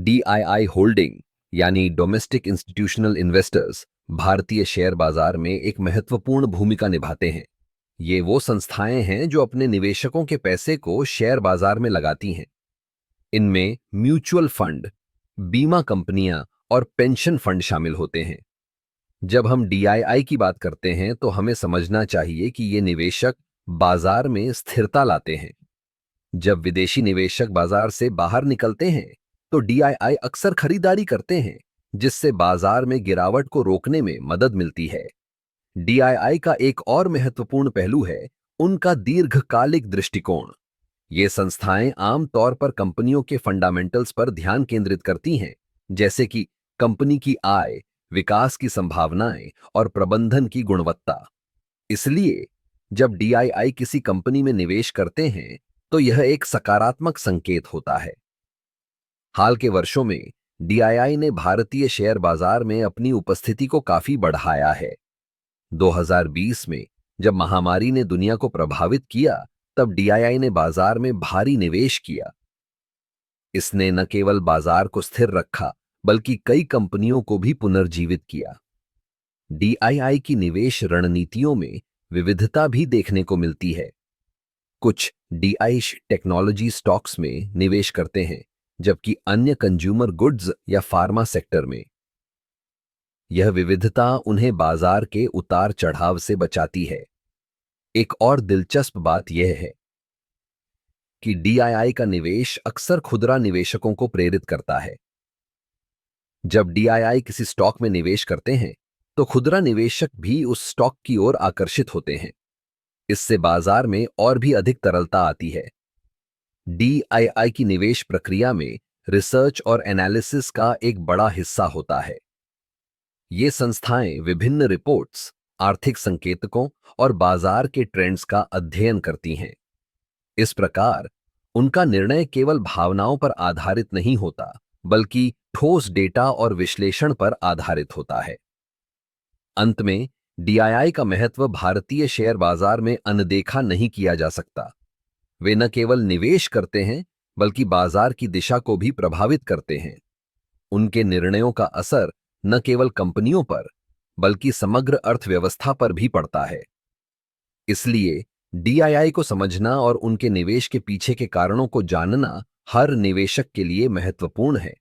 DII holding यानी domestic institutional investors भारतीय share बाजार में एक महत्वपूर्ण भूमिका निभाते हैं। ये वो संस्थाएं हैं जो अपने निवेशकों के पैसे को शेयर बाजार में लगाती हैं। इनमें म्यूचुअल फंड, बीमा कंपनियां और पेंशन फंड शामिल होते हैं। जब हम DII की बात करते हैं तो हमें समझना चाहिए कि ये निवेशक बाजार में स्थिरता लाते हैं। जब विदेशी निवेशक बाजार से बाहर निकलते हैं तो DII अक्सर खरीदारी करते हैं, जिससे बाजार में गिरावट को रोकने में मदद मिलती है। DII का एक और महत्वपूर्ण पहलू है उनका दीर्घकालिक दृष्टिकोण। ये संस्थाएं आमतौर पर कंपनियों के फंडामेंटल्स पर ध्यान केंद्रित करती हैं, जैसे कि कंपनी की आय, विकास की संभावनाएं और प्रबंधन की गुणवत्ता। इसलिए जब DII किसी कंपनी में निवेश करते हैं तो यह एक सकारात्मक संकेत होता है। हाल के वर्षों में DII ने भारतीय शेयर बाजार में अपनी उपस्थिति को काफी बढ़ाया है। 2020 में जब महामारी ने दुनिया को प्रभावित किया, तब DII ने बाजार में भारी निवेश किया। इसने न केवल बाजार को स्थिर रखा, बल्कि कई कंपनियों को भी पुनर्जीवित किया। DII की निवेश रणनीतियों में विविधता भी देखने को मिलती है। कुछ DII टेक्नोलॉजी स्टॉक्स में निवेश करते हैं, जबकि अन्य कंज्यूमर गुड्स या फार्मा सेक्टर में। यह विविधता उन्हें बाजार के उतार चढ़ाव से बचाती है। एक और दिलचस्प बात यह है कि DII का निवेश अक्सर खुदरा निवेशकों को प्रेरित करता है। जब DII किसी स्टॉक में निवेश करते हैं तो खुदरा निवेशक भी उस स्टॉक की ओर आकर्षित होते हैं। इससे बाजार में और भी अधिक तरलता आती है। DII की निवेश प्रक्रिया में रिसर्च और एनालिसिस का एक बड़ा हिस्सा होता है। ये संस्थाएं विभिन्न रिपोर्ट्स, आर्थिक संकेतकों और बाजार के ट्रेंड्स का अध्ययन करती हैं। इस प्रकार उनका निर्णय केवल भावनाओं पर आधारित नहीं होता, बल्कि ठोस डेटा और विश्लेषण पर आधारित होता है। अंत में DII का महत्व भारतीय शेयर बाजार में अनदेखा नहीं किया जा सकता। वे न केवल निवेश करते हैं, बल्कि बाजार की दिशा को भी प्रभावित करते हैं। उनके निर्णयों का असर न केवल कंपनियों पर, बल्कि समग्र अर्थव्यवस्था पर भी पड़ता है। इसलिए DII को समझना और उनके निवेश के पीछे के कारणों को जानना हर निवेशक के लिए महत्वपूर्ण है।